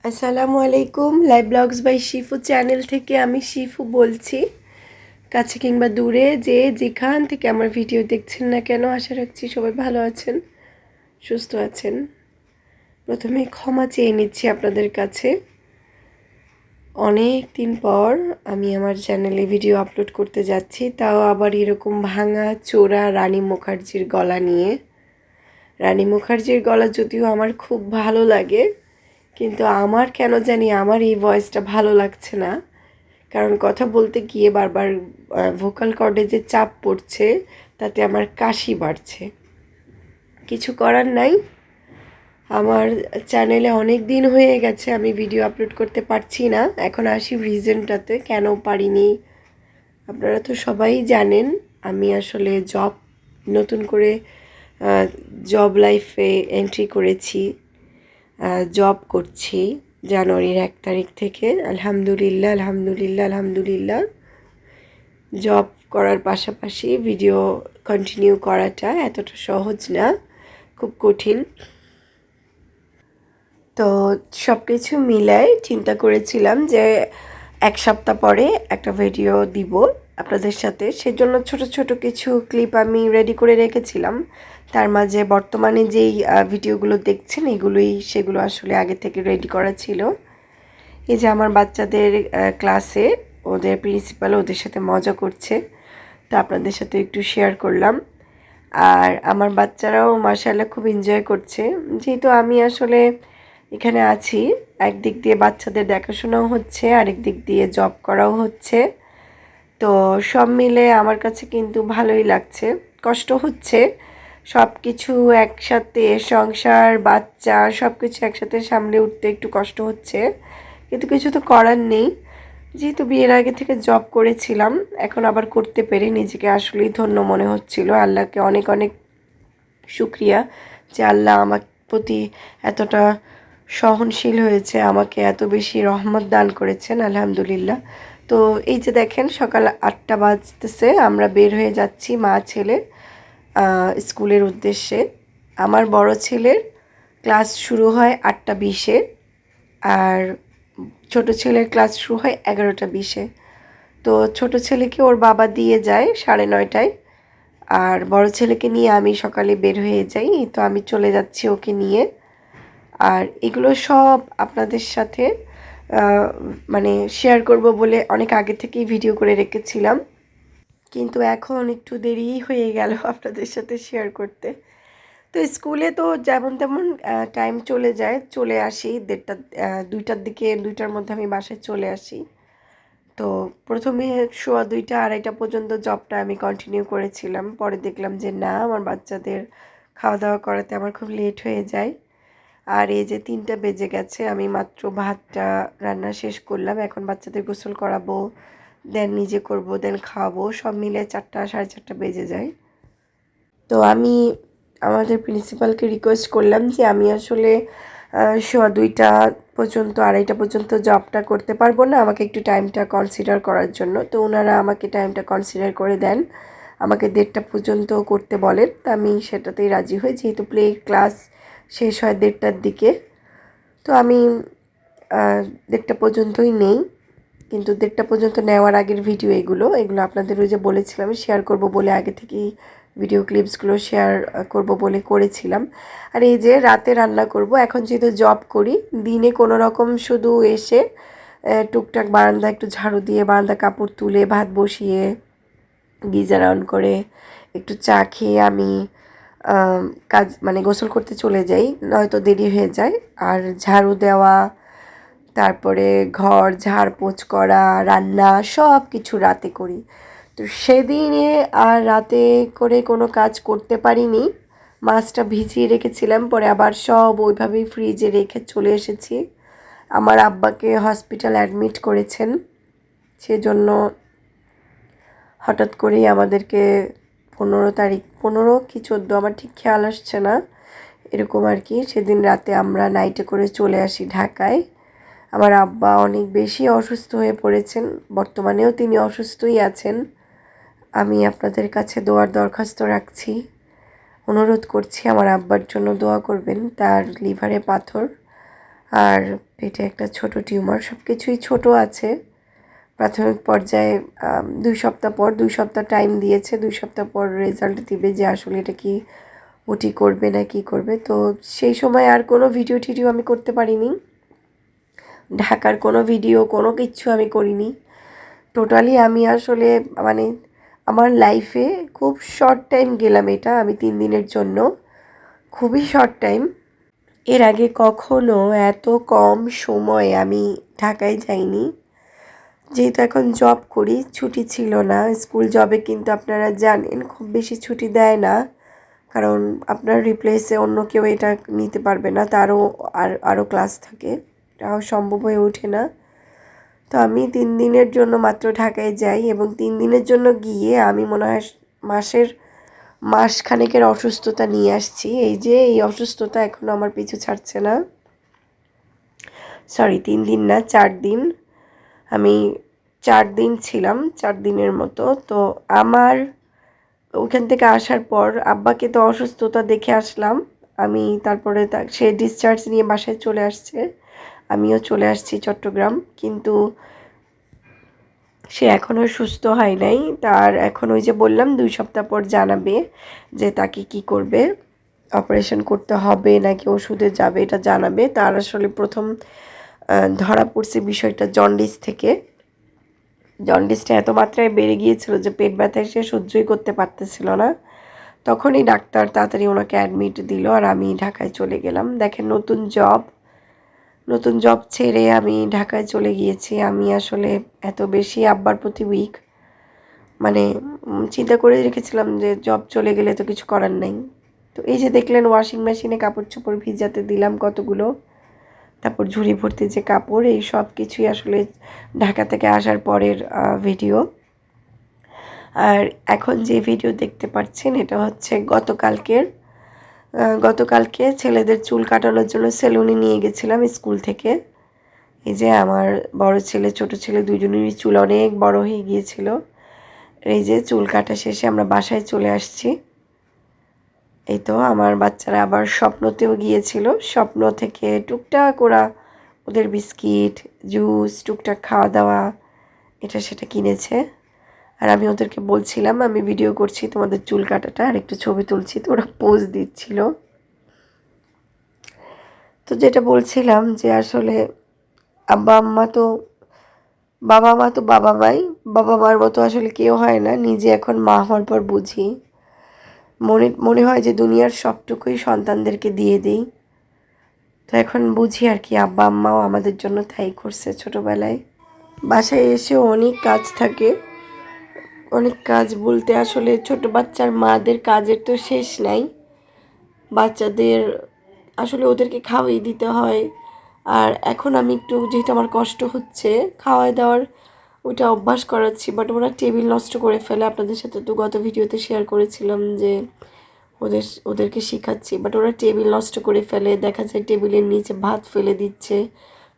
আসসালামু আলাইকুম। Live blogs by Shifu channel থেকে আমি শিফু বলছি। কাছে কিংবা দূরে যেখান থেকে আমার ভিডিও দেখছেন না কেন, আশা রাখছি সবাই ভালো আছেন, সুস্থ আছেন। প্রথমে ক্ষমা চেয়ে নিচ্ছি আপনাদের কাছে। অনেক দিন পর আমি আমার চ্যানেলে ভিডিও আপলোড করতে যাচ্ছি, তাও আবার এরকম ভাঙা চোরা রানী মুখার্জির গলা নিয়ে। রানী মুখার্জির গলা যদিও আমার খুব ভালো লাগে, কিন্তু আমার কেন জানি আমার এই ভয়েসটা ভালো লাগছে না। কারণ কথা বলতে গিয়ে বারবার ভোকাল কর্ডে যে চাপ পড়ছে, তাতে আমার কাশি বাড়ছে। কিছু করার নাই, আমার চ্যানেলে অনেক দিন হয়ে গেছে আমি ভিডিও আপলোড করতে পারছি না। এখন আসি রিজনটাতে কেন পারিনি। আপনারা তো সবাই জানেন আমি আসলে নতুন করে জব লাইফে এন্ট্রি করেছি। জব করছি জানুয়ারির 1 তারিখ থেকে। আলহামদুলিল্লাহ আলহামদুলিল্লাহ আলহামদুলিল্লাহ। জব করার পাশাপাশি ভিডিও কন্টিনিউ করাটা এতটা সহজ না, খুব কঠিন। তো সব কিছু মিলাই চিন্তা করেছিলাম যে 1 সপ্তাহ পরে একটা ভিডিও দিব আপনাদের সাথে। সেজন্য ছোট ছোট কিছু ক্লিপ আমি রেডি করে রেখেছিলাম। তার মাঝে বর্তমানে যেই ভিডিওগুলো দেখছেন সেগুলো আসলে আগে থেকে রেডি করা ছিল। এই যে আমার বাচ্চাদের ক্লাসে ওদের প্রিন্সিপাল ওদের সাথে মজা করছে, তা আপনাদের সাথে একটু শেয়ার করলাম। আর আমার বাচ্চারাও মাশাআল্লাহ খুব এনজয় করছে। যেহেতু আমি আসলে এখানে আছি, একদিক দিয়ে বাচ্চাদের দেখাশোনাও হচ্ছে, আরেক দিক দিয়ে জব করাও হচ্ছে। তো সব মিলে আমার কাছে কিন্তু ভালোই লাগছে। কষ্ট হচ্ছে, সব কিছু একসাথে সংসার বাচ্চা সব কিছু একসাথে সামলে উঠতে একটু কষ্ট হচ্ছে, কিন্তু কিছু তো করার নেই। যেহেতু বিয়ের আগে থেকে জব করেছিলাম, এখন আবার করতে পেরে নিজেকে আসলেই ধন্য মনে হচ্ছিল। আল্লাহকে অনেক অনেক শুক্রিয়া যে আল্লাহ আমার প্রতি এতটা সহনশীল হয়েছে, আমাকে এত বেশি রহমত দান করেছেন, আলহামদুলিল্লাহ। তো এই যে দেখেন সকাল 8টা বাজতেছে, আমরা বের হয়ে যাচ্ছি মা ছেলে স্কুলের উদ্দেশ্যে। আমার বড় ছেলের ক্লাস শুরু হয় 8টা 20-এ, আর ছোট ছেলের ক্লাস শুরু হয় 11টা 20-এ। তো ছোট ছেলেকে ওর বাবা দিয়ে যায় 9:30টায়, আর বড় ছেলেকে নিয়ে আমি সকালে বের হয়ে যাই। তো আমি চলে যাচ্ছি ওকে নিয়ে। আর এগুলো সব আপনাদের সাথে মানে শেয়ার করব বলে অনেক আগে থেকেই ভিডিও করে রেখেছিলাম, কিন্তু এখন একটু দেরিই হয়ে গেল আপনাদের সাথে শেয়ার করতে। তো স্কুলে তো যেমন তেমন টাইম চলে যায়, চলে আসি 2টার দিকে, 2টার মধ্যে আমি বাসায় চলে আসি। তো প্রথমে 2:15 2:30 পর্যন্ত জবটা আমি কন্টিনিউ করেছিলাম। পরে দেখলাম যে না, আমার বাচ্চাদের খাওয়া দাওয়া করাতে আমার খুব লেট হয়ে যায়। আর এই যে 3টা বেজে গেছে, আমি মাত্র ভাতটা রান্না শেষ করলাম। এখন বাচ্চাদের গোসল করাবো, দেন নিজে করব, দেন খাওয়াবো, সব মিলে 4টা 4:30 বেজে যায়। তো আমি আমাদের প্রিন্সিপালকে রিকোয়েস্ট করলাম যে আমি আসলে 2:15 পর্যন্ত 2:30 পর্যন্ত জবটা করতে পারবো না, আমাকে একটু টাইমটা কনসিডার করার জন্য। তো ওনারা আমাকে টাইমটা কনসিডার করে দেন, আমাকে 1:30 পর্যন্ত করতে বলেন। তা আমি সেটাতেই রাজি হই, যেহেতু প্লে ক্লাস শেষ হয় 1:30টার দিকে। তো আমি 1:30 পর্যন্তই নেই, কিন্তু 1:30 পর্যন্ত নেওয়ার আগের ভিডিও এগুলো আপনাদের ওই যে বলেছিলাম শেয়ার করব বলে, আগে থেকেই ভিডিও ক্লিপসগুলো শেয়ার করব বলে করেছিলাম। আর এই যে রাতে রান্না করব। এখন যেহেতু জব করি, দিনে কোনো রকম শুধু এসে টুকটাক বারান্দা একটু ঝাড়ু দিয়ে বারান্দা কাপড় তুলে ভাত বসিয়ে গিজার অন করে একটু চা খেয়ে আমি কাজ মানে গোসল করতে চলে যাই, নয়তো দেরি হয়ে যায়। আর ঝাড়ু দেওয়া, তারপরে ঘর ঝাড়পোছ করা, রান্না সব কিছু রাতে করি। তো সেদিনে আর রাতে করে কোনো কাজ করতে পারিনি। মাছটা ভিজিয়ে রেখেছিলাম, পরে আবার সব ওইভাবেই ফ্রিজে রেখে চলে এসেছি। আমার আব্বাকে হসপিটাল অ্যাডমিট করেছেন, সেজন্য হঠাৎ করেই আমাদেরকে 15 তারিখ, 15 কি 14 আমার ঠিক খেয়াল আসছে না, এরকম আর কি, সেদিন রাতে আমরা নাইটে করে চলে আসি ঢাকায়। আমার আব্বা অনেক বেশি অসুস্থ হয়ে পড়েছেন, বর্তমানেও তিনি অসুস্থই আছেন। আমি আপনাদের কাছে দোয়ার দরখাস্ত রাখছি, অনুরোধ করছি আমার আব্বার জন্য দোয়া করবেন। তার লিভারে পাথর, আর পেটে একটা ছোট টিউমার, সব কিছুই ছোটো আছে। প্রাথমিক পর্যায়ে 2 সপ্তাহ পর, 2 সপ্তাহ টাইম দিয়েছে, 2 সপ্তাহ পর রেজাল্ট দিবে যে আসলে এটা কি ওটি করবে না কি করবে। তো সেই সময় আর কোনো ভিডিও টিডিও আমি করতে পারিনি, ঢাকার কোনো ভিডিও কোনো কিচ্ছু আমি করিনি। টোটালি আমি আসলে মানে আমার লাইফে খুব শর্ট টাইম গেলাম, এটা আমি 3 দিনের জন্য, খুবই শর্ট টাইম। এর আগে কখনো এত কম সময়ে আমি ঢাকায় যাইনি। যেহেতু এখন জব করি, ছুটি ছিল না। স্কুল জবে কিন্তু আপনারা জানেন খুব বেশি ছুটি দেয় না, কারণ আপনার রিপ্লেসে অন্য কেউ এটা নিতে পারবে না, তারও আরও ক্লাস থাকে, এটাও সম্ভব হয়ে ওঠে না। তো আমি 3 দিনের জন্য মাত্র ঢাকায় যাই, এবং 3 দিনের জন্য গিয়ে আমি মনে হয় মাসখানেকের অসুস্থতা নিয়ে আসছি। এই যে এই অসুস্থতা এখনও আমার পিছু ছাড়ছে না। সরি, 3 দিন না, 4 দিন। আমি 4 দিন ছিলাম, 4 দিনের মতো। তো আমার ওখান থেকে আসার পর আব্বাকে তো অসুস্থতা দেখে আসলাম আমি, তারপরে সে ডিসচার্জ নিয়ে বাসায় চলে আসছে, আমিও চলে আসছি চট্টগ্রাম। কিন্তু সে এখনও সুস্থ হয় নাই। তার এখন ওই যে বললাম 2 সপ্তাহ পর জানাবে যে তাকে কি করবে, অপারেশন করতে হবে নাকি ওষুধে যাবে, এটা জানাবে। তার আসলে প্রথম ধরা পড়ছে বিষয়টা জন্ডিস থেকে। জন্ডিসটা এত মাত্রায় বেড়ে গিয়েছিল যে পেট ব্যথায় সে সহ্যই করতে পারতেছিল না। তখনই ডাক্তার তাড়াতাড়ি ওনাকে অ্যাডমিট দিল, আর আমি ঢাকায় চলে গেলাম। দেখেন, নতুন জব ছেড়ে আমি ঢাকায় চলে গিয়েছি। আমি আসলে এত বেশি আব্বার প্রতি উইক, মানে চিন্তা করে রেখেছিলাম যে জব চলে গেলে তো কিছু করার নেই। তো এই যে দেখলেন ওয়াশিং মেশিনে কাপড় চোপড় ভিজাতে দিলাম কতগুলো, তারপর ঝুড়ি ভর্তি যে কাপড়, এই সব কিছুই আসলে ঢাকা থেকে আসার পরের ভিডিও। আর এখন যে ভিডিও দেখতে পাচ্ছেন এটা হচ্ছে গতকালকে ছেলেদের চুল কাটানোর জন্য সেলুনে নিয়ে গেছিলাম স্কুল থেকে। এই যে আমার বড় ছেলে ছোট ছেলে দুজনেরই চুল অনেক বড় হয়ে গিয়েছিল। এই যে চুল কাটা শেষে আমরা বাসায় চলে আসছি। এই তো আমার বাচ্চারা আবার স্বপ্নতেও গিয়েছিল, স্বপ্ন থেকে টুকটাক ওরা ওদের বিস্কিট জুস টুকটাক খাওয়া দাওয়া এটা সেটা কিনেছে। আর আমি ওদেরকে বলছিলাম আমি ভিডিও করছি তোমাদের চুল কাটাটা, আর একটু ছবি তুলছি, তো ওরা পোজ দিচ্ছিল। তো যেটা বলছিলাম যে আসলে বাবা মা তো বাবা মার মতো আসলে কেউ হয় না। নিজে এখন মা হওয়ার পর বুঝি, মনে হয় যে দুনিয়ার সবটুকুই সন্তানদেরকে দিয়ে দিই। তো এখন বুঝি আর কি, আব্বা আম্মাও আমাদের জন্য তাই করছে ছোটোবেলায়। বাসায় এসে অনেক কাজ থাকে, অনেক কাজ বলতে আসলে ছোট বাচ্চার মাদের কাজের তো শেষ নাই। বাচ্চাদের আসলে ওদেরকে খাওয়াই দিতে হয়। আর এখন আমি একটু, যেহেতু আমার কষ্ট হচ্ছে খাওয়াই দেওয়ার, ওটা অভ্যাস করাচ্ছি, বাট ওরা টেবিল নষ্ট করে ফেলে। আপনাদের সাথে তো গত ভিডিওতে শেয়ার করেছিলাম যে ওদেরকে শেখাচ্ছি, বাট ওরা টেবিল নষ্ট করে ফেলে, দেখা যায় টেবিলের নিচে ভাত ফেলে দিচ্ছে।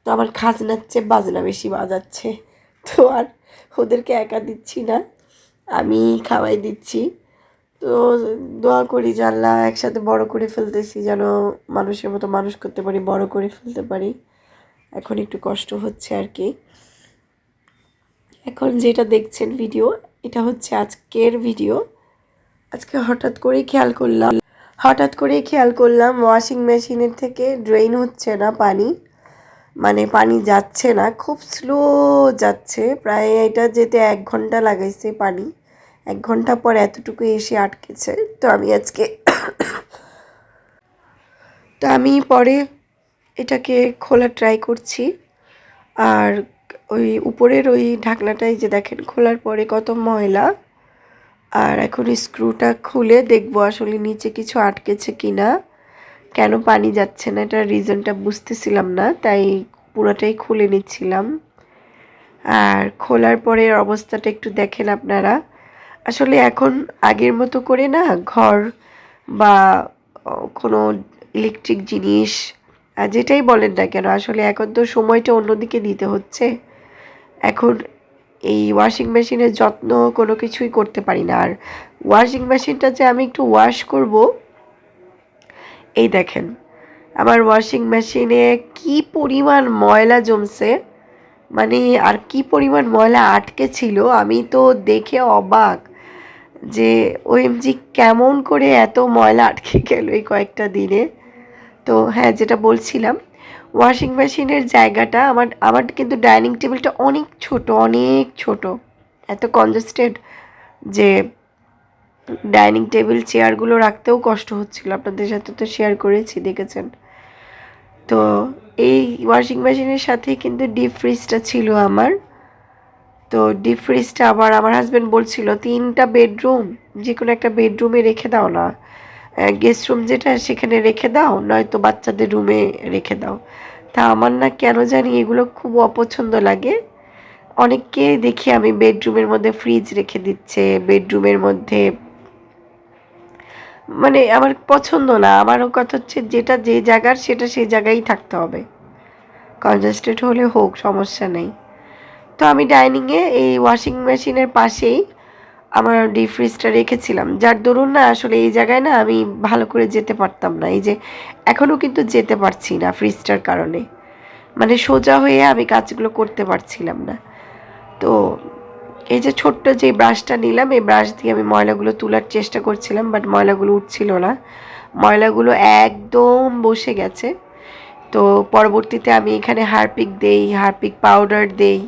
তো আমার খাজনার চেয়ে বাজনা বেশি বাজাচ্ছে। তো আর ওদেরকে একা দিচ্ছি না, আমি খাওয়াই দিচ্ছি। তো দোয়া করি যে আল্লাহ একসাথে বড় করে ফেলতেছি, যেন মানুষের মতো মানুষ করতে পারি, বড় করে ফেলতে পারি। এখন একটু কষ্ট হচ্ছে আর কি। এখন যেটা দেখছেন ভিডিও, এটা হচ্ছে আজকের ভিডিও। আজকে হঠাৎ করেই খেয়াল করলাম ওয়াশিং মেশিনের থেকে ড্রেন হচ্ছে না পানি, মানে পানি যাচ্ছে না, খুব স্লো যাচ্ছে। প্রায় এটা যেতে 1 ঘন্টা লাগাইছে পানি, 1 ঘন্টা পর এতটুকু এসে আটকেছে। তো আমি পরে এটাকে খোলা ট্রাই করছি। আর ওই উপরের ওই ঢাকনাটাই যে দেখেন খোলার পরে কত ময়লা। আর এখন স্ক্রুটা খুলে দেখবো আসলে নিচে কিছু আটকেছে কিনা, কেন পানি যাচ্ছে না এটার রিজনটা বুঝতেছিলাম না, তাই পুরোটাই খুলে নিচ্ছিলাম। আর খোলার পরের অবস্থাটা একটু দেখেন আপনারা। আসলে এখন আগের মতো করে না ঘর বা কোনো ইলেকট্রিক জিনিস যেটাই বলেন না কেন, আসলে এখন তো সময়টা অন্যদিকে দিতে হচ্ছে। এখন এই ওয়াশিং মেশিনের যত্ন কোনো কিছুই করতে পারি না। আর ওয়াশিং মেশিনটা যে আমি একটু ওয়াশ করব, এই দেখেন আমার ওয়াশিং মেশিনে কি পরিমাণ ময়লা জমছে, মানে আর কি পরিমাণ ময়লা আটকে ছিল, আমি তো দেখে অবাক যে ওএমজি কেমন করে এত ময়লা আটকে গেল এই কয়েকটা দিনে। তো হ্যাঁ, যেটা বলছিলাম, ওয়াশিং মেশিনের জায়গাটা আমার আমার কিন্তু ডাইনিং টেবিলটা অনেক ছোট, অনেক ছোট, এত কনজেস্টেড যে ডাইনিং টেবিল চেয়ারগুলো রাখতেও কষ্ট হচ্ছিল। আপনাদের সাথে তো শেয়ার করেছি, দেখেছেন। তো এই ওয়াশিং মেশিনের সাথে কিন্তু ডিপ ফ্রিজটা ছিল আমার। তো ডিপ ফ্রিজটা আবার আমার হাজব্যান্ড বলছিল 3টা বেডরুম, যে কোনো একটা বেডরুমে রেখে দাও না, গেস্ট রুম যেটা সেখানে রেখে দাও, নয়তো বাচ্চাদের রুমে রেখে দাও। তা আমার না কেন জানি এগুলো খুব অপছন্দ লাগে। অনেককে দেখি আমি বেডরুমের মধ্যে ফ্রিজ রেখে দিচ্ছে, বেডরুমের মধ্যে, মানে আমার পছন্দ না। আমারও কথা হচ্ছে যেটা যে জায়গার সেটা সেই জায়গায় থাকতে হবে, কনজেস্টেড হলে হোক, সমস্যা নেই। তো আমি ডাইনিংয়ে এই ওয়াশিং মেশিনের পাশেই আমার ডিপ ফ্রিজটা রেখেছিলাম, যার দরুন না আসলে এই জায়গায় না আমি ভালো করে যেতে পারতাম না। এই যে এখনও কিন্তু যেতে পারছি না ফ্রিজটার কারণে, মানে সোজা হয়ে আমি কাজগুলো করতে পারছিলাম না। তো এই যে ছোট্ট যে ব্রাশটা নিলাম, এই ব্রাশ দিয়ে আমি ময়লাগুলো তোলার চেষ্টা করছিলাম, বাট ময়লাগুলো উঠছিল না, ময়লাগুলো একদম বসে গেছে। তো পরবর্তীতে আমি এখানে হারপিক দেই, হারপিক পাউডার দেই।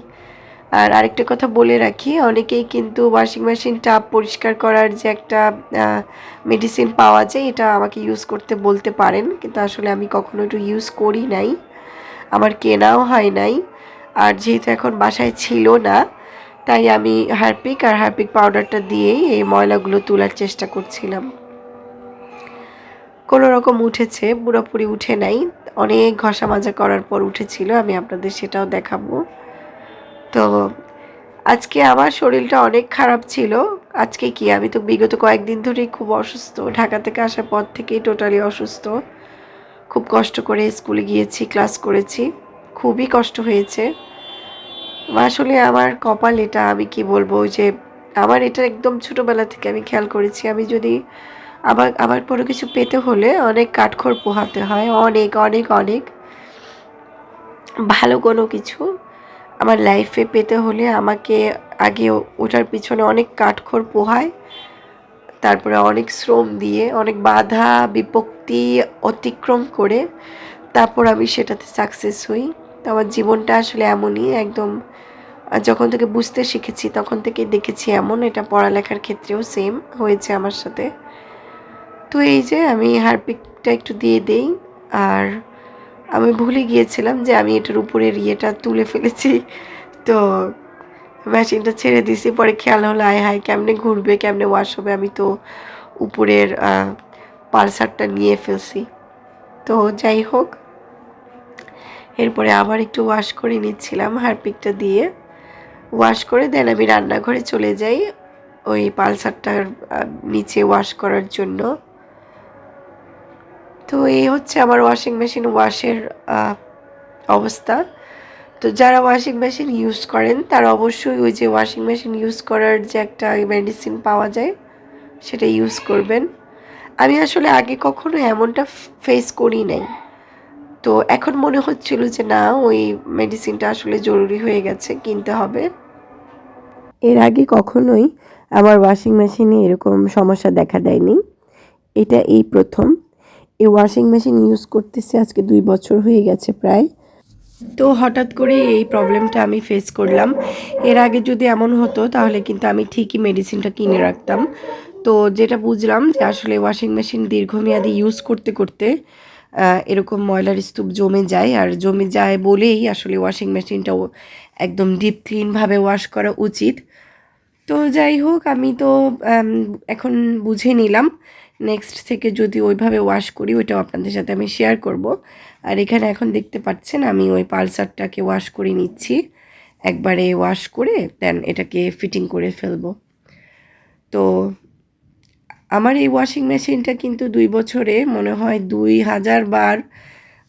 আর আরেকটা কথা বলে রাখি, অনেকেই কিন্তু ওয়াশিং মেশিন টাব পরিষ্কার করার যে একটা মেডিসিন পাওয়া যায়, এটা আমাকে ইউজ করতে বলতে পারেন, কিন্তু আসলে আমি কখনো একটু ইউজ করি নাই, আমার কেনাও হয় নাই। আর যেহেতু এখন বাসায় ছিল না, তাই আমি হারপিক আর হারপিক পাউডারটা দিয়েই এই ময়লাগুলো তোলার চেষ্টা করছিলাম। কোনো রকম উঠেছে, পুরোপুরি উঠে নাই, অনেক ঘষা মাজা করার পর উঠেছিল, আমি আপনাদের সেটাও দেখাবো। তো আজকে আমার শরীরটা অনেক খারাপ ছিল। আজকে কি, আমি তো বিগত কয়েকদিন ধরেই খুব অসুস্থ, ঢাকা থেকে আসার পর থেকেই টোটালি অসুস্থ। খুব কষ্ট করে স্কুলে গিয়েছি, ক্লাস করেছি, খুবই কষ্ট হয়েছে। আসলে আমার কপাল এটা, আমি কি বলবো, যে আমার এটা একদম ছোটোবেলা থেকে আমি খেয়াল করেছি, আমি যদি আবার আবার কোনো কিছু পেতে হলে অনেক কাঠখড় পোহাতে হয়, অনেক অনেক অনেক ভালো কোনো কিছু আমার লাইফে পেতে হলে আমাকে আগে ওটার পিছনে অনেক কাঠখড় পোহায়, তারপরে অনেক শ্রম দিয়ে, অনেক বাধা বিপত্তি অতিক্রম করে তারপর আমি সেটাতে সাকসেস হই। তো আমার জীবনটা আসলে এমনই, একদম যখন থেকে বুঝতে শিখেছি তখন থেকেই দেখেছি এমন। এটা পড়ালেখার ক্ষেত্রেও সেম হয়েছে আমার সাথে। তো এই যে আমি হারপিকটা একটু দিয়ে দেই, আর আমি ভুলে গিয়েছিলাম যে আমি এটার উপরের ইয়েটা তুলে ফেলেছি। তো মেশিনটা ছেড়ে দিছি, পরে খেয়াল হলো আয় হায় কেমনে ঘুরবে, কেমনে ওয়াশ হবে, আমি তো উপরের পালসারটা নিয়ে ফেলছি। তো যাই হোক, এরপরে আবার একটু ওয়াশ করে নিচ্ছিলাম হারপিকটা দিয়ে। ওয়াশ করে দেন আমি রান্নাঘরে চলে যাই ওই পালসারটার নিচে ওয়াশ করার জন্য। তো এই হচ্ছে আমার ওয়াশিং মেশিন ওয়াশের অবস্থা। তো যারা ওয়াশিং মেশিন ইউজ করেন তারা অবশ্যই ওই যে ওয়াশিং মেশিন ইউজ করার যে একটা মেডিসিন পাওয়া যায় সেটা ইউজ করবেন। আমি আসলে আগে কখনো এমনটা ফেস করি নাই, তো এখন মনে হচ্ছিল যে না, ওই মেডিসিনটা আসলে জরুরি হয়ে গেছে, কিনতে হবে। এর আগে কখনোই আমার ওয়াশিং মেশিনে এরকম সমস্যা দেখা দেয়নি, এটা এই প্রথম। এই ওয়াশিং মেশিন ইউজ করতেছে আজকে 2 বছর হয়ে গেছে প্রায়। তো হঠাৎ করে এই প্রবলেমটা আমি ফেস করলাম। এর আগে যদি এমন হতো তাহলে কিন্তু আমি ঠিকই মেডিসিনটা কিনে রাখতাম। তো যেটা বুঝলাম যে আসলে ওয়াশিং মেশিন দীর্ঘমেয়াদী ইউজ করতে করতে এরকম ময়লার স্তূপ জমে যায়, আর জমে যায় বলেই আসলে ওয়াশিং মেশিনটাও একদম ডিপ ক্লিনভাবে ওয়াশ করা উচিত। তো যাই হোক, আমি তো এখন বুঝে নিলাম, নেক্সট থেকে যদি ওইভাবে ওয়াশ করি ওইটাও আপনাদের সাথে আমি শেয়ার করব। আর এখানে এখন দেখতে পাচ্ছেন আমি ওই পালসারটাকে ওয়াশ করে নিচ্ছি, একবারে ওয়াশ করে দেন এটাকে ফিটিং করে ফেলবো। তো আমার এই ওয়াশিং মেশিনটা কিন্তু 2 বছরে মনে হয় 2000 বার,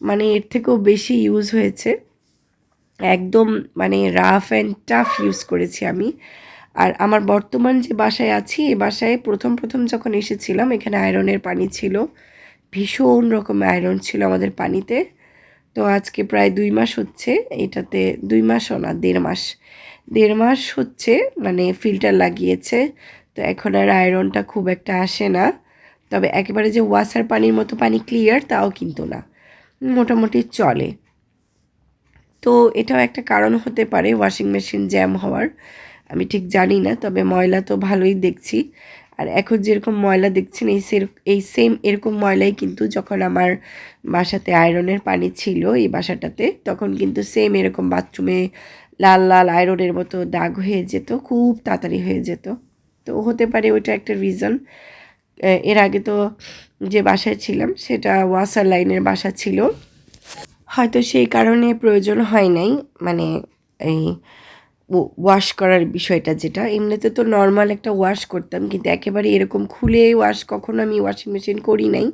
মানে এর থেকেও বেশি ইউজ হয়েছে। একদম মানে রাফ অ্যান্ড টাফ ইউজ করেছি আমি। আর আমার বর্তমান যে বাসায় আছি, এই বাসায় প্রথম যখন এসেছিলাম এখানে আয়রনের পানি ছিল, ভীষণ রকম আয়রন ছিল আমাদের পানিতে। তো আজকে প্রায় 2 মাস হচ্ছে এটাতে, 2 মাসও না, 1.5 মাস, 1.5 মাস হচ্ছে মানে ফিল্টার লাগিয়েছে। তো এখন আর আয়রনটা খুব একটা আসে না, তবে একেবারে যে ওয়াসার পানির মতো পানি ক্লিয়ার তাও কিন্তু না, মোটামুটি চলে। তো এটাও একটা কারণ হতে পারে ওয়াশিং মেশিন জ্যাম হওয়ার, আমি ঠিক জানি না, তবে ময়লা তো ভালোই দেখছি। আর এখন যেরকম ময়লা দেখছেন এই সেম এরকম ময়লাই কিন্তু যখন আমার বাসাতে আয়রনের পানি ছিল এই বাসাটাতে, তখন কিন্তু সেম এরকম বাথরুমে লাল লাল আয়রনের মতো দাগ হয়ে যেত, খুব তাড়াতাড়ি হয়ে যেত। তো হতে পারে ওইটা একটা রিজন। এর আগে তো যে বাসায় ছিলাম সেটা ওয়াসার লাইনের বাসা ছিল, হয়তো সেই কারণে প্রয়োজন হয় নাই, মানে এই ওয়াশ করার বিষয়টা, যেটা এমনিতে তো নর্মাল একটা ওয়াশ করতাম, কিন্তু একেবারে এরকম খুলে ওয়াশ কখনো আমি ওয়াশিং মেশিন করি নাই।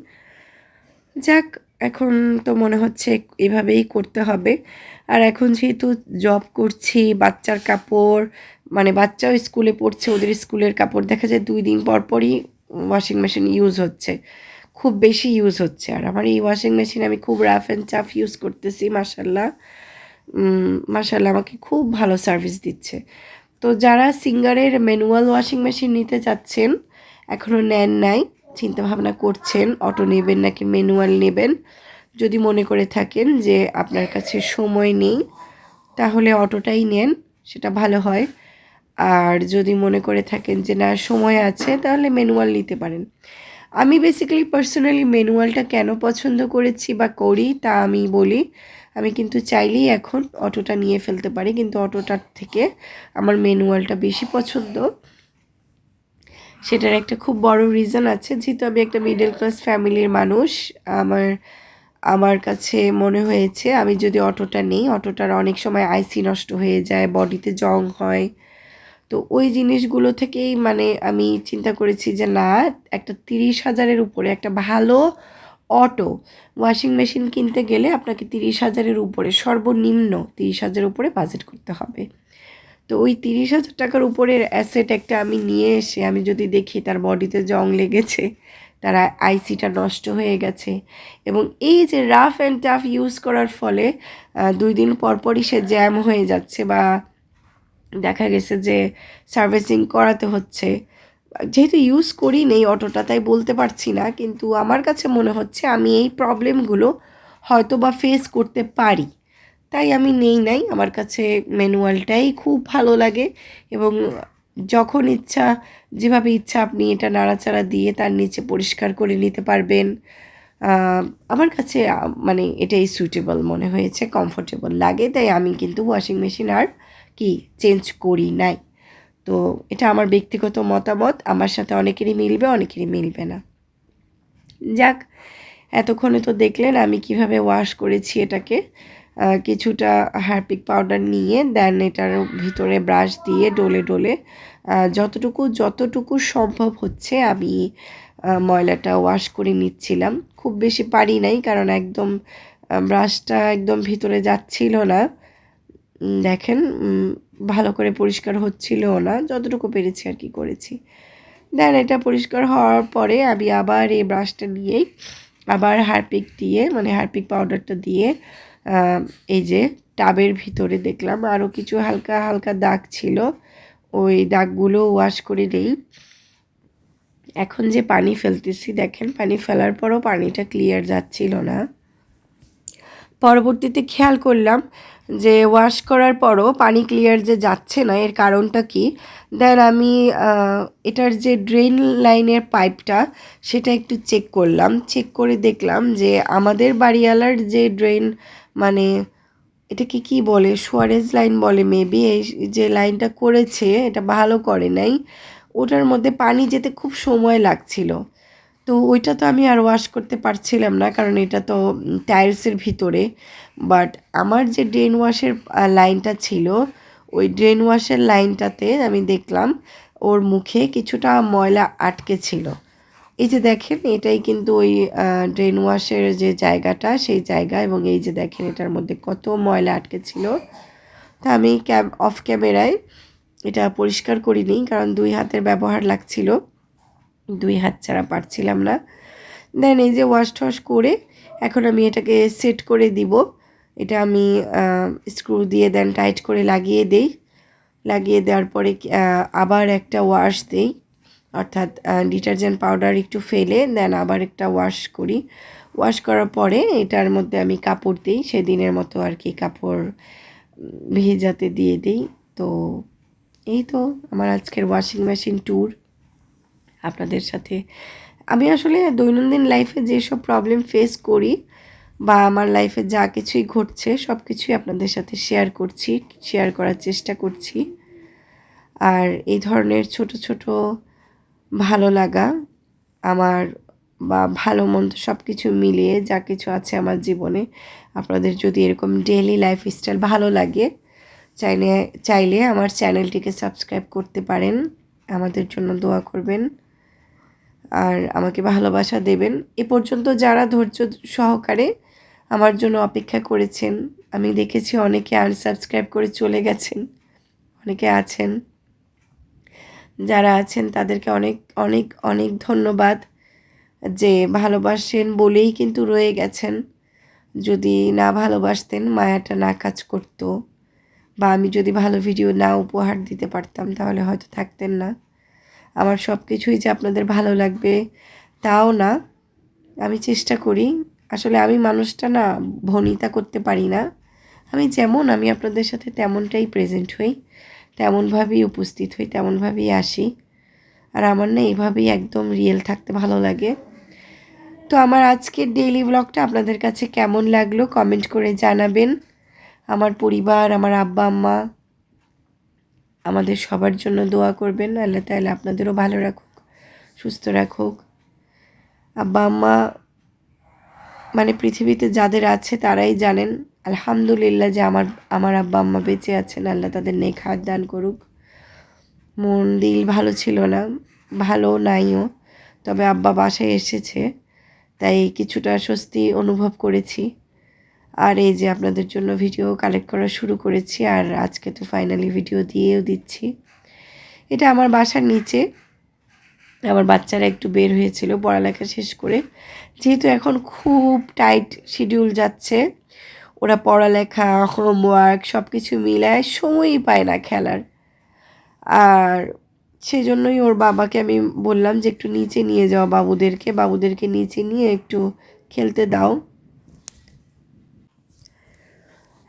যাক, এখন তো মনে হচ্ছে এভাবেই করতে হবে। আর এখন যেহেতু জব করছি, বাচ্চার কাপড়, মানে বাচ্চাও স্কুলে পড়ছে, ওদের স্কুলের কাপড় দেখা যায় 2 দিন পর পরই ওয়াশিং মেশিন ইউজ হচ্ছে, খুব বেশি ইউজ হচ্ছে। আর আমার এই ওয়াশিং মেশিন আমি খুব রাফ অ্যান্ড টাফ ইউজ করতেছি, মাশাল্লাহ। মাশাল্লাহ আমাকে খুব ভালো সার্ভিস দিচ্ছে। তো যারা সিঙ্গারের ম্যানুয়াল ওয়াশিং মেশিন নিতে চাচ্ছেন, এখনও নেন নাই, চিন্তা ভাবনা করছেন অটো নেবেন নাকি ম্যানুয়াল নেবেন, যদি মনে করে থাকেন যে আপনার কাছে সময় নেই, তাহলে অটোটাই নেন, সেটা ভালো হয়। আর যদি মনে করে থাকেন যে না সময় আছে, তাহলে ম্যানুয়াল নিতে পারেন। আমি বেসিক্যালি পার্সোনালি ম্যানুয়ালটা কেন পছন্দ করেছি বা করি তা আমি বলি। আমি কিন্তু চাইলেই এখন অটোটা নিয়ে ফেলতে পারি, কিন্তু অটোটার থেকে আমার ম্যানুয়ালটা বেশি পছন্দ। সেটার একটা খুব বড় রিজন আছে, যেহেতু আমি একটা মিডল ক্লাস ফ্যামিলির মানুষ। আমার আমার কাছে মনে হয়েছে আমি যদি অটোটা নিই, অটোটার অনেক সময় আইসি নষ্ট হয়ে যায়, বডিতে জং হয়। তো ওই জিনিসগুলো থেকেই মানে আমি চিন্তা করেছি যে না, একটা 30,000-এর উপরে একটা ভালো অটো ওয়াশিং মেশিন কিনতে গেলে আপনাকে 30,000-এর উপরে, সর্বনিম্ন 30,000-এর উপরে বাজেট করতে হবে। তো ওই 30,000 টাকার উপরের অ্যাসেট একটা আমি নিয়ে এসে আমি যদি দেখি তার বডিতে জং লেগেছে, তার আইসিটা নষ্ট হয়ে গেছে, এবং এই যে রাফ অ্যান্ড টাফ ইউজ করার ফলে 2 দিন পর পরই সে জ্যাম হয়ে যাচ্ছে, বা দেখা গেছে যে সার্ভিসিং করাতে হচ্ছে। যেহেতু ইউজ করি নেই অটোটা, তাই বলতে পারছি না, কিন্তু আমার কাছে মনে হচ্ছে আমি এই প্রবলেমগুলো হয়তো বা ফেস করতে পারি, তাই আমি নেই নাই। আমার কাছে ম্যানুয়ালটাই খুব ভালো লাগে, এবং যখন ইচ্ছা, যেভাবে ইচ্ছা আপনি এটা নাড়াচাড়া দিয়ে তার নিচে পরিষ্কার করে নিতে পারবেন। আমার কাছে মানে এটাই সুইটেবল মনে হয়েছে, কমফোর্টেবল লাগে, তাই আমি কিন্তু ওয়াশিং মেশিন আর কি চেঞ্জ করি নাই। তো এটা আমার ব্যক্তিগত মতামত, আমার সাথে অনেকেরই মিলবে, অনেকেরই মিলবে না। যাক, এতক্ষণে তো দেখলেন আমি কিভাবে ওয়াশ করেছি এটাকে। কিছুটা হারপিক পাউডার নিয়ে দেন এটার ভিতরে ব্রাশ দিয়ে ডলে ডলে যতটুকু সম্ভব হচ্ছে আমি ময়লাটা ওয়াশ করে নিচ্ছিলাম। খুব বেশি পারি নাই, কারণ একদম ব্রাশটা একদম ভিতরে যাচ্ছিল না। দেখেন ভালো করে পরিষ্কার হচ্ছিলও না, যতটুকু পেরেছি আর কি করেছি। দেন এটা পরিষ্কার হওয়ার পরে আমি আবার এই ব্রাশটা নিয়েই আবার হারপিক দিয়ে, মানে হারপিক পাউডারটা দিয়ে এই যে টাবের ভিতরে দেখলাম আরও কিছু হালকা হালকা দাগ ছিল, ওই দাগগুলো ওয়াশ করে নেই। এখন যে পানি ফেলতেছি, দেখেন পানি ফেলার পরও পানিটা ক্লিয়ার যাচ্ছিল না। পরবর্তীতে খেয়াল করলাম যে ওয়াশ করার পরও পানি ক্লিয়ার যে যাচ্ছে না, এর কারণটা কি। দেন আমি এটার যে ড্রেন লাইনের পাইপটা সেটা একটু চেক করলাম, চেক করে দেখলাম যে আমাদের বাড়িওয়ালার যে ড্রেন, মানে এটাকে কি বলে, সুয়ারেজ লাইন বলে মেবি, এই যে লাইনটা করেছে এটা ভালো করে নাই, ওটার মধ্যে পানি যেতে খুব সময় লাগছিল। তো ওইটা তো আমি আর ওয়াশ করতে পারছিলাম না, কারণ এটা তো টাইলসের ভিতরে। বাট আমার যে ড্রেন ওয়াশের লাইনটা ছিল, ওই ড্রেন ওয়াশের লাইনটাতে আমি দেখলাম ওর মুখে কিছুটা ময়লা আটকে ছিল। এই যে দেখেন এটাই কিন্তু ওই ড্রেন ওয়াশের যে জায়গাটা, সেই জায়গা, এবং এই যে দেখেন এটার মধ্যে কত ময়লা আটকে ছিল। তা আমি অফ ক্যামেরায় এটা পরিষ্কার করিনি, কারণ 2 হাতের ব্যবহার লাগছিল, 2 হাত ছাড়া পারছিলাম না। দেন এই যে ওয়াশ টশ করে এখন আমি এটাকে সেট করে দিব। এটা আমি স্ক্রু দিয়ে দেন টাইট করে লাগিয়ে দেই। লাগিয়ে দেওয়ার পরে আবার একটা ওয়াশ দেই, অর্থাৎ ডিটারজেন্ট পাউডার একটু ফেলে দেন আবার একটা ওয়াশ করি। ওয়াশ করার পরে এটার মধ্যে আমি কাপড় দিই, সেদিনের মতো আর কি কাপড় ভেজাতে দিয়ে দিই। তো এই তো আমার আজকের ওয়াশিং মেশিন ট্যুর আপনাদের সাথে। আমি আসলে দৈনন্দিন লাইফে যেসব প্রবলেম ফেস করি বা আমার লাইফে যা কিছুই ঘটছে সব কিছুই আপনাদের সাথে শেয়ার করার চেষ্টা করছি। আর এই ধরনের ছোট ছোট ভালো লাগা আমার বা ভালো মন্দ সব কিছু মিলিয়ে যা কিছু আছে আমার জীবনে, আপনাদের যদি এরকম ডেইলি লাইফস্টাইল ভালো লাগে চাইলে আমার চ্যানেলটিকে সাবস্ক্রাইব করতে পারেন। আমাদের জন্য দোয়া করবেন আর আমাকে ভালোবাসা দেবেন। এ পর্যন্ত যারা ধৈর্য সহকারে আমার জন্য অপেক্ষা করেছেন, আমি দেখেছি অনেকে আনসাবস্ক্রাইব করে চলে গেছেন, অনেকে আছেন, যারা আছেন তাদেরকে অনেক অনেক অনেক ধন্যবাদ যে ভালোবাসেন বলেই কিন্তু রয়ে গেছেন। যদি না ভালোবাসতেন, মায়াটা না কাজ করতো বা আমি যদি ভালো ভিডিও না উপহার দিতে পারতাম তাহলে হয়তো থাকতেন না। আমার সব কিছুই যে আপনাদের ভালো লাগবে তাও না, আমি চেষ্টা করি। আসলে আমি মানুষটা না ভনিতা করতে পারি না, আমি যেমন আমি আপনাদের সাথে তেমনটাই প্রেজেন্ট হই, তেমনভাবেই উপস্থিত হই, তেমনভাবেই আসি। আর আমার না এইভাবেই একদম রিয়েল থাকতে ভালো লাগে। তো আমার আজকের ডেইলি ব্লগটা আপনাদের কাছে কেমন লাগলো কমেন্ট করে জানাবেন। আমার পরিবার, আমার আব্বা আম্মা, আমাদের সবার জন্য দোয়া করবেন। আল্লাহ তাআলা আপনাদেরও ভালো রাখুক, সুস্থ রাখুক। আব্বা আম্মা মানে পৃথিবীতে যাদের আছে তারাই জানেন। আলহামদুলিল্লাহ যে আমার আব্বা আম্মা বেঁচে আছেন, আল্লাহ তাদের নেক হায়াত দান করুক। মন দিল ভালো ছিল না, ভালো নাইও, তবে আব্বা বাসায় এসেছে তাই কিছুটা স্বস্তি অনুভব করেছি। আর এই যে আপনাদের জন্য ভিডিও কালেক্ট করা শুরু করেছি, আর আজকে তো ফাইনালি ভিডিও দিয়েও দিচ্ছি। এটা আমার বাসার নিচে, আমার বাচ্চারা একটু বের হয়েছিল পড়ালেখা শেষ করে, যেহেতু এখন খুব টাইট শিডিউল যাচ্ছে, ওরা পড়ালেখা হোমওয়ার্ক সব কিছু মিলায় সময়ই পায় না খেলার। আর সেজন্যই ওর বাবাকে আমি বললাম যে একটু নিচে নিয়ে যাও বাবুদেরকে নিচে নিয়ে একটু খেলতে দাও।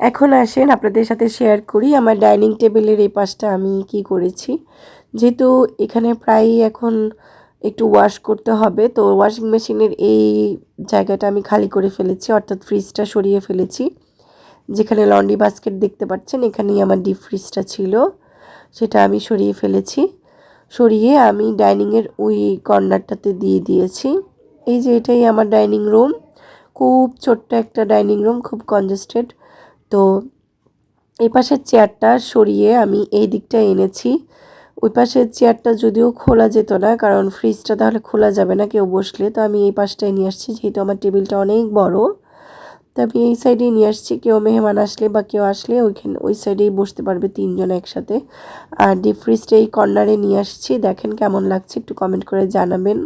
এখন আসেন আপনাদের সাথে শেয়ার করি আমার ডাইনিং টেবিলের এই পাশটা আমি কি করেছি। যেহেতু এখানে প্রায়ই এখন একটু ওয়াশ করতে হবে, তো ওয়াশিং মেশিনের এই জায়গাটা আমি খালি করে ফেলেছি, অর্থাৎ ফ্রিজটা সরিয়ে ফেলেছি। যেখানে লন্ড্রি বাস্কেট দেখতে পাচ্ছেন এখানেই আমার ডিপ ফ্রিজটা ছিল, সেটা আমি সরিয়ে ফেলেছি। সরিয়ে আমি ডাইনিংয়ের ওই কর্নারটাতে দিয়ে দিয়েছি। এই যে এটাই আমার ডাইনিং রুম, খুব ছোট্ট একটা ডাইনিং রুম, খুব কনজেস্টেড। তো এই পাশের চেয়ারটা সরিয়ে আমি এই দিকটা এনেছি। ওই পাশের চেয়ারটা যদিও খোলা যেত না, কারণ ফ্রিজটা তাহলে খোলা যাবে না কেউ বসলে, তো আমি এই পাশটায় নিয়ে আসছি। যেহেতু আমার টেবিলটা অনেক বড়, তো আমি এই সাইডেই নিয়ে আসছি। কেউ মেহমান আসলে বা কেউ আসলে ওই সাইডেই বসতে পারবে তিনজন একসাথে। আর ডিপ ফ্রিজটা এই কর্নারে নিয়ে আসছি, দেখেন কেমন লাগছে একটু কমেন্ট করে জানাবেন।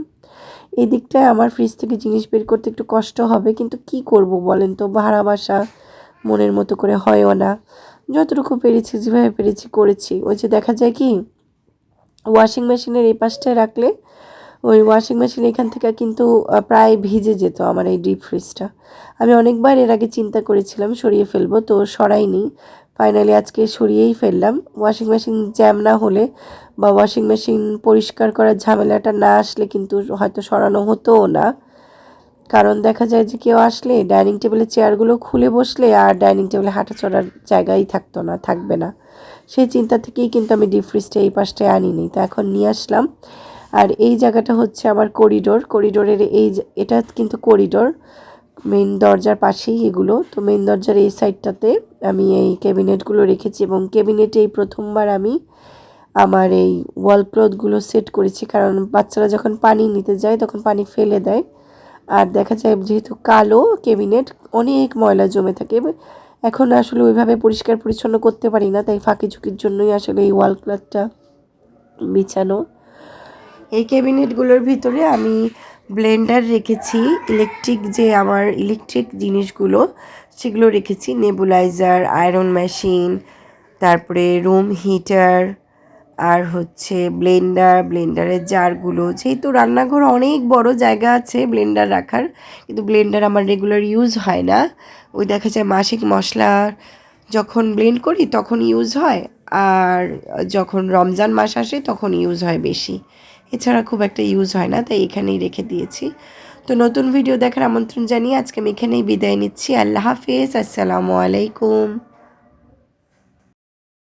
এই দিকটায় আমার ফ্রিজ থেকে জিনিস বের করতে একটু কষ্ট হবে, কিন্তু কি করব বলেন তো, ভাড়া বাসা, মনের মতো করে হয়ও না। যতটুকু পেরেছি যেভাবে পেরেছি করেছি। ওই যে দেখা যায় কি, ওয়াশিং মেশিনের এই পাশটায় রাখলে ওই ওয়াশিং মেশিন এখান থেকে কিন্তু প্রায় ভিজে যেত আমার এই ডিপ ফ্রিজটা। আমি অনেকবার এর আগে চিন্তা করেছিলাম সরিয়ে ফেলবো, তো সরাইনি। ফাইনালি আজকে সরিয়েই ফেললাম। ওয়াশিং মেশিন জ্যাম না হলে বা ওয়াশিং মেশিন পরিষ্কার করার ঝামেলাটা না আসলে কিন্তু হয়তো সরানো হতোও না। কারণ দেখা যায় যে কেউ আসলে ডাইনিং টেবিলের চেয়ারগুলো খুলে বসলে আর ডাইনিং টেবিলে হাঁটা চড়ার জায়গাই থাকবে না। সেই চিন্তা থেকেই কিন্তু আমি ডিপ ফ্রিজটা এই পাশটায় আনিনি, তো এখন নিয়ে আসলাম। আর এই জায়গাটা হচ্ছে আমার করিডোরের এটা কিন্তু করিডোর, মেইন দরজার পাশেই এগুলো। তো মেইন দরজার এই সাইডটাতে আমি এই ক্যাবিনেটগুলো রেখেছি, এবং ক্যাবিনেটে এই প্রথমবার আমি আমার এই ওয়াল ক্লথগুলো সেট করেছি, কারণ বাচ্চারা যখন পানি নিতে যায় তখন পানি ফেলে দেয়। আর দেখা যায় যেহেতু কালো ক্যাবিনেট, অনেক ময়লা জমে থাকে। এখন আসলে ওইভাবে পরিষ্কার পরিচ্ছন্ন করতে পারি না, তাই ফাঁকি ঝুঁকির জন্যই আসলে এই ওয়াল ক্লথটা বিছানো। এই ক্যাবিনেটগুলোর ভিতরে আমি ব্লেন্ডার রেখেছি, ইলেকট্রিক জিনিসগুলো সেগুলো রেখেছি, নেবুলাইজার, আয়রন মেশিন, তারপরে রুম হিটার, আর হচ্ছে ব্লেন্ডারের জারগুলো। যেহেতু রান্নাঘর অনেক বড় জায়গা আছে ব্লেন্ডার রাখার, কিন্তু ব্লেন্ডার আমার রেগুলার ইউজ হয় না। ওই দেখা যায় মাসিক মশলা যখন ব্লেন্ড করি তখন ইউজ হয়, আর যখন রমজান মাস আসে তখন ইউজ হয় বেশি। এছাড়া খুব একটা ইউজ হয় না, তাই এখানেই রেখে দিয়েছি। তো নতুন ভিডিও দেখার আমন্ত্রণ জানিয়ে আজকে আমি এখানেই বিদায় নিচ্ছি। আল্লাহ হাফেজ, আসসালামু আলাইকুম।